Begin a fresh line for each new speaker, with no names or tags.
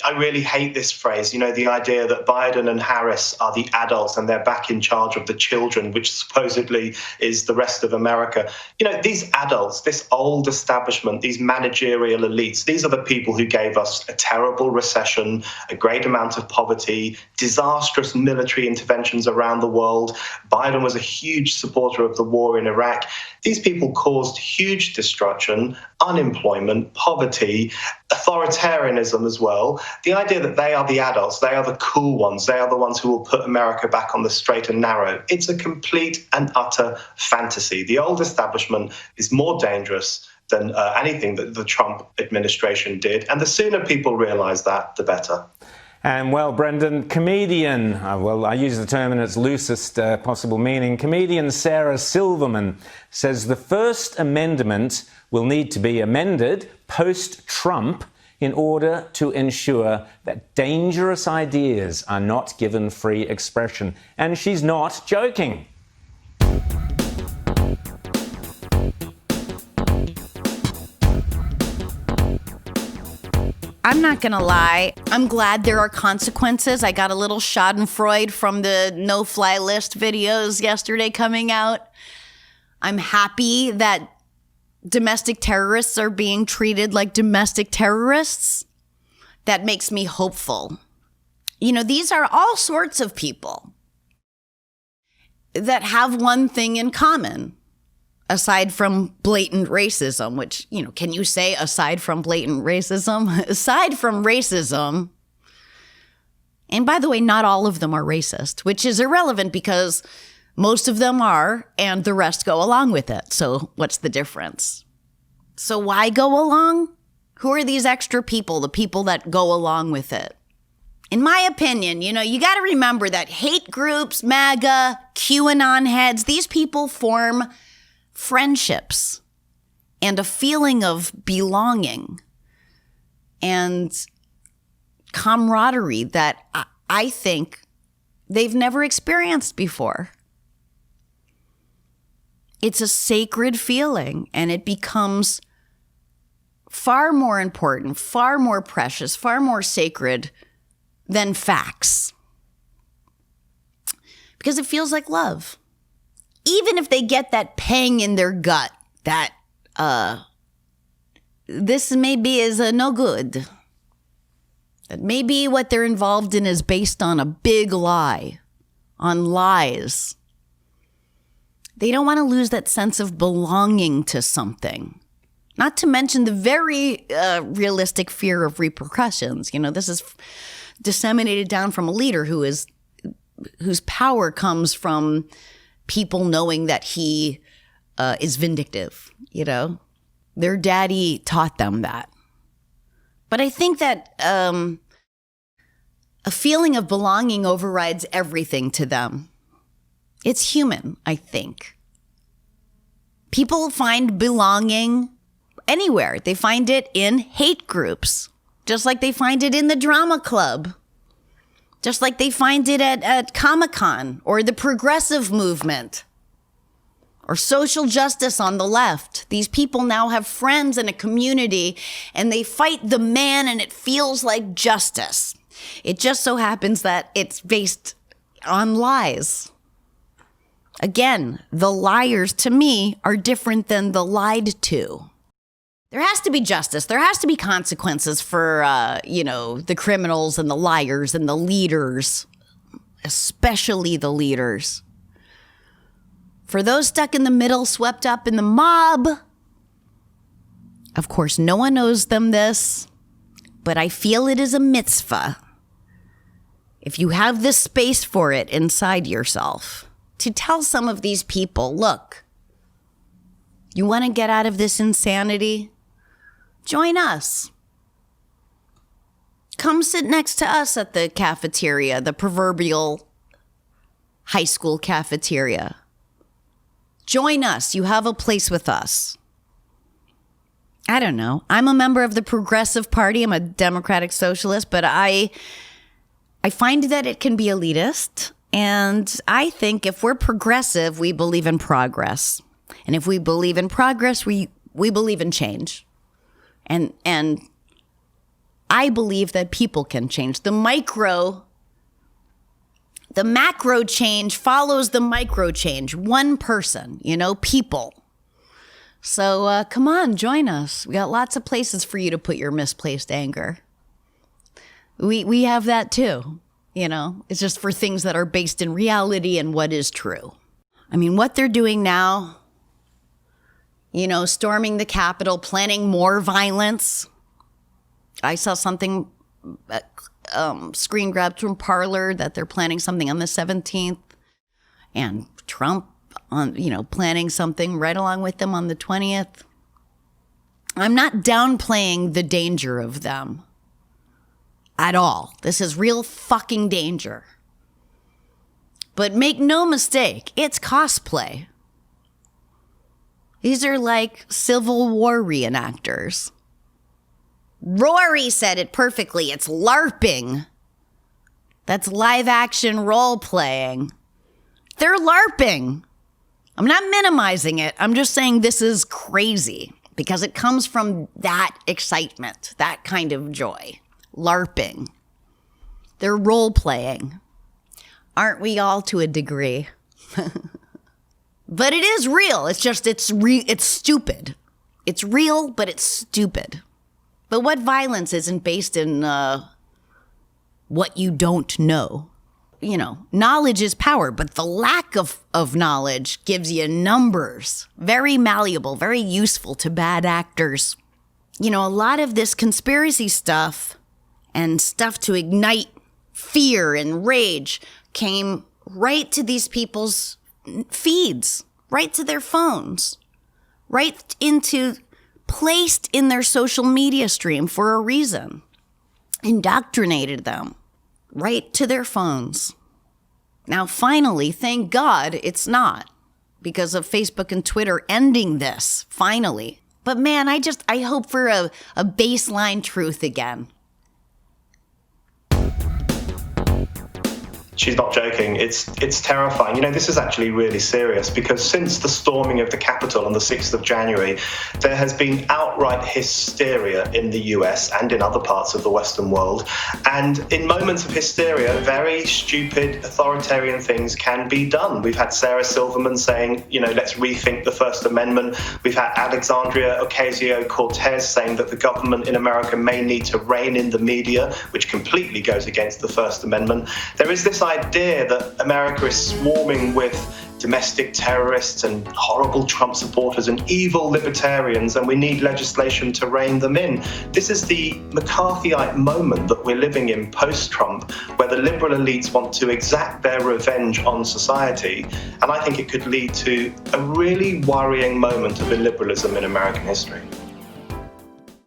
I really hate this phrase, the idea that Biden and Harris are the adults and they're back in charge of the children, which supposedly is the rest of America. These adults, this old establishment, these managerial elites, these are the people who gave us a terrible recession, a great amount of poverty, disastrous military interventions around the world. Biden was a huge supporter of the war in Iraq. These people caused huge destruction, unemployment, poverty, authoritarianism as well. The idea that they are the adults, they are the cool ones, they are the ones who will put America back on the straight and narrow. It's a complete and utter fantasy. The old establishment is more dangerous than anything that the Trump administration did. And the sooner people realize that, the better.
And well, Brendan, comedian, I use the term in its loosest possible meaning, comedian Sarah Silverman says the First Amendment will need to be amended post-Trump in order to ensure that dangerous ideas are not given free expression. And she's not joking.
I'm not going to lie. I'm glad there are consequences. I got a little schadenfreude from the no-fly list videos yesterday coming out. I'm happy that domestic terrorists are being treated like domestic terrorists. That makes me hopeful. These are all sorts of people that have one thing in common. Aside from blatant racism, which, can you say aside from blatant racism? Aside from racism, and by the way, not all of them are racist, which is irrelevant because most of them are, and the rest go along with it. So what's the difference? So why go along? Who are these extra people, the people that go along with it? In my opinion, you got to remember that hate groups, MAGA, QAnon heads, these people form friendships and a feeling of belonging and camaraderie that I think they've never experienced before. It's a sacred feeling, and it becomes far more important, far more precious, far more sacred than facts. Because it feels like love. Even if they get that pang in their gut that this maybe is no good, that maybe what they're involved in is based on a big lie, on lies. They don't want to lose that sense of belonging to something. Not to mention the very realistic fear of repercussions. This is disseminated down from a leader whose power comes from people knowing that he is vindictive, Their daddy taught them that. But I think that a feeling of belonging overrides everything to them. It's human, I think. People find belonging anywhere. They find it in hate groups, just like they find it in the drama club. Just like they find it at Comic-Con or the progressive movement or social justice on the left. These people now have friends and a community, and they fight the man, and it feels like justice. It just so happens that it's based on lies. Again, the liars to me are different than the lied to. There has to be justice. There has to be consequences for, the criminals and the liars and the leaders, especially the leaders. For those stuck in the middle, swept up in the mob, of course, no one owes them this, but I feel it is a mitzvah, if you have the space for it inside yourself, to tell some of these people, look, you want to get out of this insanity? Join us. Come sit next to us at the cafeteria, the proverbial high school cafeteria. Join us. You have a place with us. I don't know. I'm a member of the Progressive Party. I'm a democratic socialist, but I find that it can be elitist. And I think if we're progressive, we believe in progress. And if we believe in progress, we believe in change. And I believe that people can change. The macro change follows the micro change. One person, people. So come on, join us. We got lots of places for you to put your misplaced anger. We have that too. It's just for things that are based in reality and what is true. I mean, what they're doing now, storming the Capitol, planning more violence. I saw something, screen grabbed from Parler, that they're planning something on the 17th. And Trump, planning something right along with them on the 20th. I'm not downplaying the danger of them at all. This is real fucking danger. But make no mistake, it's cosplay. These are like Civil War reenactors. Rory said it perfectly. It's LARPing. That's live action role playing. They're LARPing. I'm not minimizing it. I'm just saying this is crazy because it comes from that excitement, that kind of joy. LARPing. They're role playing. Aren't we all to a degree? But it is real. It's just, it's stupid. It's real, but it's stupid. But what violence isn't based in what you don't know? Knowledge is power, but the lack of knowledge gives you numbers. Very malleable, very useful to bad actors. A lot of this conspiracy stuff and stuff to ignite fear and rage came right to these people's feeds, right to their phones, placed in their social media stream for a reason, indoctrinated them right to their phones. Now, finally, thank God it's not because of Facebook and Twitter ending this, finally. But man, I hope for a baseline truth again.
She's not joking. It's terrifying. This is actually really serious because since the storming of the Capitol on the 6th of January, there has been outright hysteria in the US and in other parts of the Western world. And in moments of hysteria, very stupid authoritarian things can be done. We've had Sarah Silverman saying, let's rethink the First Amendment. We've had Alexandria Ocasio-Cortez saying that the government in America may need to rein in the media, which completely goes against the First Amendment. There is this idea that America is swarming with domestic terrorists and horrible Trump supporters and evil libertarians, and we need legislation to rein them in. This is the McCarthyite moment that we're living in post-Trump, where the liberal elites want to exact their revenge on society, and I think it could lead to a really worrying moment of illiberalism in American history.